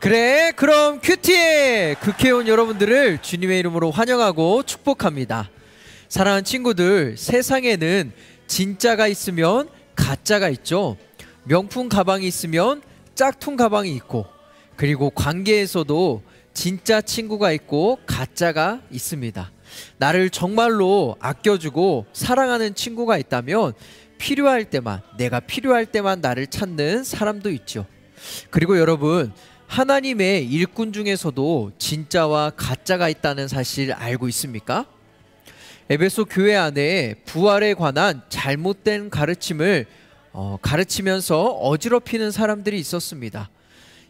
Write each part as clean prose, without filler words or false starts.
그래, 그럼 큐티! 극회에 온 여러분들을 주님의 이름으로 환영하고 축복합니다. 사랑하는 친구들, 세상에는 진짜가 있으면 가짜가 있죠. 명품 가방이 있으면 짝퉁 가방이 있고, 그리고 관계에서도 진짜 친구가 있고 가짜가 있습니다. 나를 정말로 아껴주고 사랑하는 친구가 있다면 필요할 때만, 내가 필요할 때만 나를 찾는 사람도 있죠. 그리고 여러분, 하나님의 일꾼 중에서도 진짜와 가짜가 있다는 사실 알고 있습니까? 에베소 교회 안에 부활에 관한 잘못된 가르침을 가르치면서 어지럽히는 사람들이 있었습니다.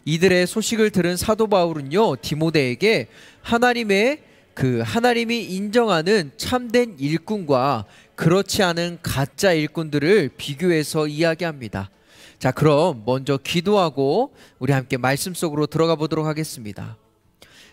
이들의 소식을 들은 사도 바울은요, 디모데에게 하나님이 인정하는 참된 일꾼과 그렇지 않은 가짜 일꾼들을 비교해서 이야기합니다. 자, 그럼 먼저 기도하고 우리 함께 말씀 속으로 들어가 보도록 하겠습니다.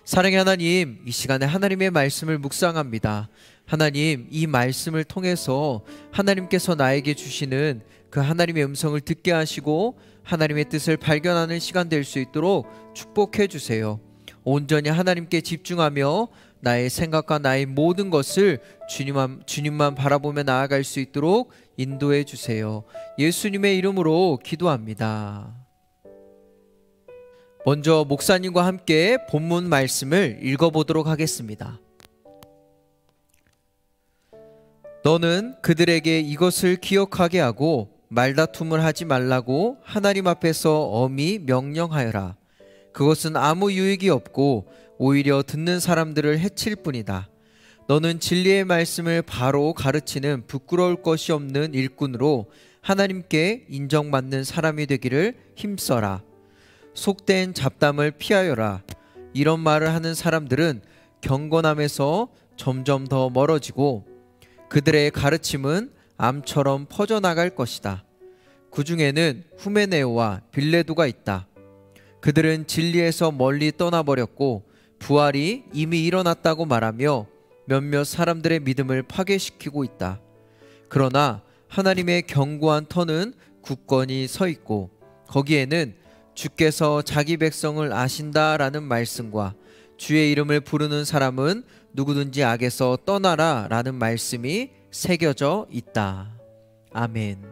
사랑의 하나님, 이 시간에 하나님의 말씀을 묵상합니다. 하나님, 이 말씀을 통해서 하나님께서 나에게 주시는 그 하나님의 음성을 듣게 하시고 하나님의 뜻을 발견하는 시간 될 수 있도록 축복해 주세요. 온전히 하나님께 집중하며 나의 생각과 나의 모든 것을 주님만 바라보며 나아갈 수 있도록 인도해 주세요. 예수님의 이름으로 기도합니다. 먼저 목사님과 함께 본문 말씀을 읽어보도록 하겠습니다. 너는 그들에게 이것을 기억하게 하고 말다툼을 하지 말라고 하나님 앞에서 엄히 명령하여라. 그것은 아무 유익이 없고 오히려 듣는 사람들을 해칠 뿐이다. 너는 진리의 말씀을 바로 가르치는 부끄러울 것이 없는 일꾼으로 하나님께 인정받는 사람이 되기를 힘써라. 속된 잡담을 피하여라. 이런 말을 하는 사람들은 경건함에서 점점 더 멀어지고 그들의 가르침은 암처럼 퍼져나갈 것이다. 그 중에는 후메네오와 빌레도가 있다. 그들은 진리에서 멀리 떠나버렸고 부활이 이미 일어났다고 말하며 몇몇 사람들의 믿음을 파괴시키고 있다. 그러나 하나님의 견고한 터는 굳건히 서 있고 거기에는 주께서 자기 백성을 아신다라는 말씀과 주의 이름을 부르는 사람은 누구든지 악에서 떠나라 라는 말씀이 새겨져 있다. 아멘.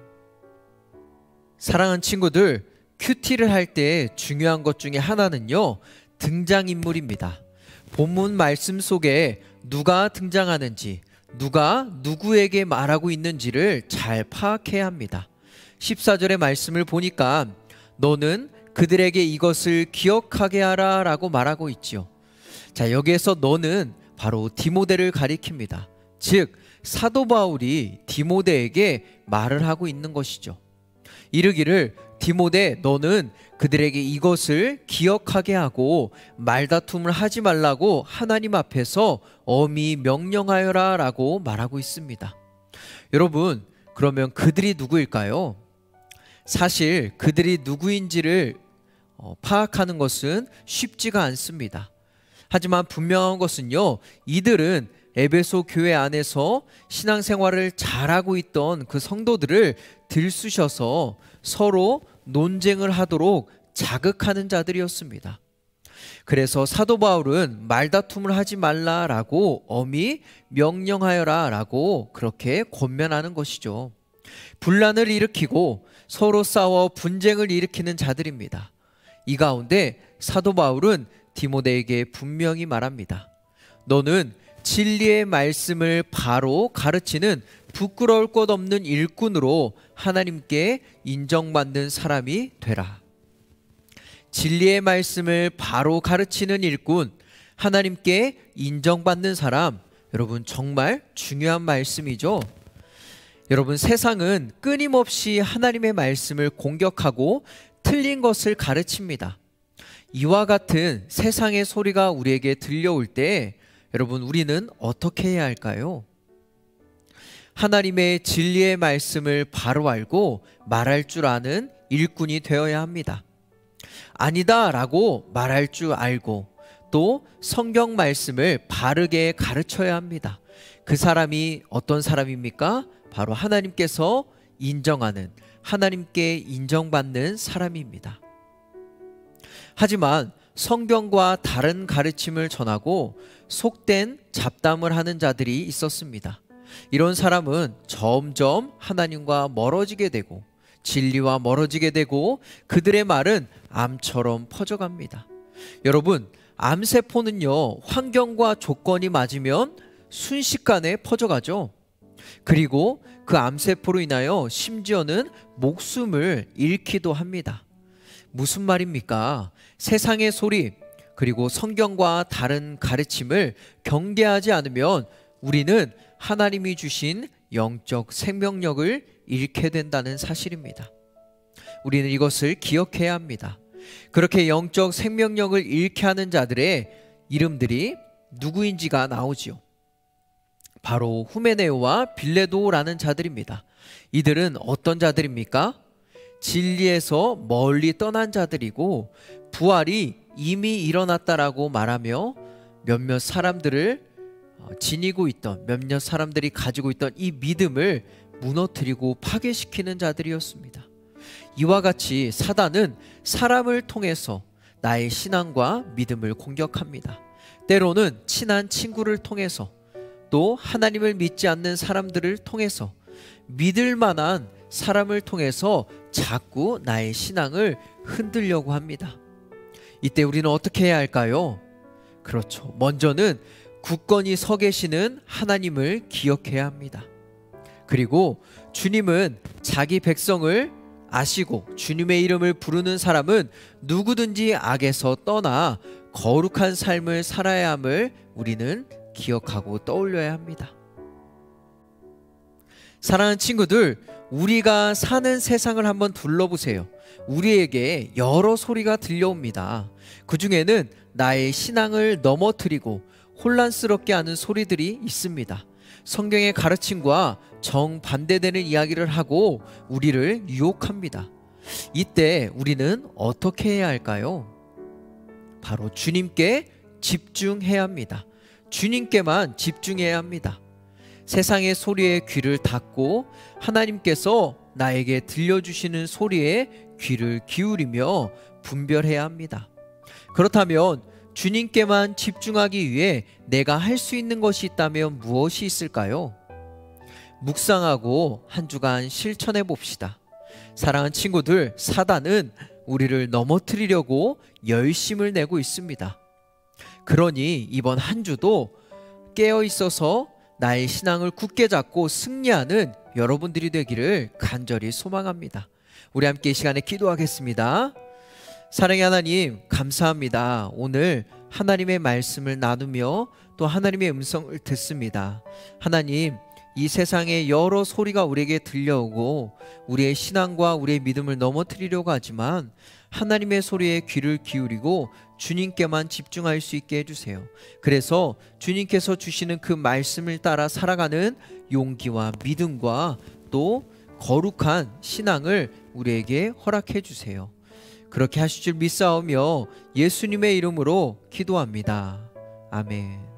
사랑하는 친구들, 큐티를 할 때 중요한 것 중에 하나는요, 등장인물입니다. 본문 말씀 속에 누가 등장하는지, 누가 누구에게 말하고 있는지를 잘 파악해야 합니다. 14절의 말씀을 보니까 너는 그들에게 이것을 기억하게 하라 라고 말하고 있지요. 자, 여기에서 너는 바로 디모데를 가리킵니다. 즉 사도 바울이 디모데에게 말을 하고 있는 것이죠. 이르기를 디모데, 너는 그들에게 이것을 기억하게 하고 말다툼을 하지 말라고 하나님 앞에서 엄히 명령하여라 라고 말하고 있습니다. 여러분, 그러면 그들이 누구일까요? 사실 그들이 누구인지를 파악하는 것은 쉽지가 않습니다. 하지만 분명한 것은요, 이들은 에베소 교회 안에서 신앙생활을 잘하고 있던 그 성도들을 들쑤셔서 서로 논쟁을 하도록 자극하는 자들이었습니다. 그래서 사도 바울은 말다툼을 하지 말라라고 엄히 명령하여라라고 그렇게 권면하는 것이죠. 분란을 일으키고 서로 싸워 분쟁을 일으키는 자들입니다. 이 가운데 사도 바울은 디모데에게 분명히 말합니다. 너는 진리의 말씀을 바로 가르치는 부끄러울 것 없는 일꾼으로 하나님께 인정받는 사람이 되라. 진리의 말씀을 바로 가르치는 일꾼, 하나님께 인정받는 사람, 여러분 정말 중요한 말씀이죠. 여러분, 세상은 끊임없이 하나님의 말씀을 공격하고 틀린 것을 가르칩니다. 이와 같은 세상의 소리가 우리에게 들려올 때 여러분, 우리는 어떻게 해야 할까요? 하나님의 진리의 말씀을 바로 알고 말할 줄 아는 일꾼이 되어야 합니다. 아니다 라고 말할 줄 알고 또 성경 말씀을 바르게 가르쳐야 합니다. 그 사람이 어떤 사람입니까? 바로 하나님께서 인정하는, 하나님께 인정받는 사람입니다. 하지만 성경과 다른 가르침을 전하고 속된 잡담을 하는 자들이 있었습니다. 이런 사람은 점점 하나님과 멀어지게 되고 진리와 멀어지게 되고 그들의 말은 암처럼 퍼져갑니다. 여러분, 암세포는요, 환경과 조건이 맞으면 순식간에 퍼져가죠. 그리고 그 암세포로 인하여 심지어는 목숨을 잃기도 합니다. 무슨 말입니까? 세상의 소리 그리고 성경과 다른 가르침을 경계하지 않으면 우리는 하나님이 주신 영적 생명력을 잃게 된다는 사실입니다. 우리는 이것을 기억해야 합니다. 그렇게 영적 생명력을 잃게 하는 자들의 이름들이 누구인지가 나오지요. 바로 후메네오와 빌레도라는 자들입니다. 이들은 어떤 자들입니까? 진리에서 멀리 떠난 자들이고 부활이 이미 일어났다라고 말하며 몇몇 사람들을 지니고 있던, 몇몇 사람들이 가지고 있던 이 믿음을 무너뜨리고 파괴시키는 자들이었습니다. 이와 같이 사단은 사람을 통해서 나의 신앙과 믿음을 공격합니다. 때로는 친한 친구를 통해서, 또 하나님을 믿지 않는 사람들을 통해서, 믿을 만한 사람을 통해서 자꾸 나의 신앙을 흔들려고 합니다. 이때 우리는 어떻게 해야 할까요? 그렇죠. 먼저는 굳건히 서 계시는 하나님을 기억해야 합니다. 그리고 주님은 자기 백성을 아시고 주님의 이름을 부르는 사람은 누구든지 악에서 떠나 거룩한 삶을 살아야 함을 우리는 기억하고 떠올려야 합니다. 사랑하는 친구들, 우리가 사는 세상을 한번 둘러보세요. 우리에게 여러 소리가 들려옵니다. 그 중에는 나의 신앙을 넘어뜨리고 혼란스럽게 하는 소리들이 있습니다. 성경의 가르침과 정반대되는 이야기를 하고 우리를 유혹합니다. 이때 우리는 어떻게 해야 할까요? 바로 주님께 집중해야 합니다. 주님께만 집중해야 합니다. 세상의 소리에 귀를 닫고 하나님께서 나에게 들려주시는 소리에 귀를 기울이며 분별해야 합니다. 그렇다면 주님께만 집중하기 위해 내가 할 수 있는 것이 있다면 무엇이 있을까요? 묵상하고 한 주간 실천해 봅시다. 사랑하는 친구들, 사단은 우리를 넘어뜨리려고 열심을 내고 있습니다. 그러니 이번 한 주도 깨어 있어서 나의 신앙을 굳게 잡고 승리하는 여러분들이 되기를 간절히 소망합니다. 우리 함께 이 시간에 기도하겠습니다. 사랑의 하나님, 감사합니다. 오늘 하나님의 말씀을 나누며 또 하나님의 음성을 듣습니다. 하나님, 이 세상에 여러 소리가 우리에게 들려오고 우리의 신앙과 우리의 믿음을 넘어뜨리려고 하지만 하나님의 소리에 귀를 기울이고 주님께만 집중할 수 있게 해주세요. 그래서 주님께서 주시는 그 말씀을 따라 살아가는 용기와 믿음과 또 거룩한 신앙을 우리에게 허락해 주세요. 그렇게 하실 줄 믿사오며 예수님의 이름으로 기도합니다. 아멘.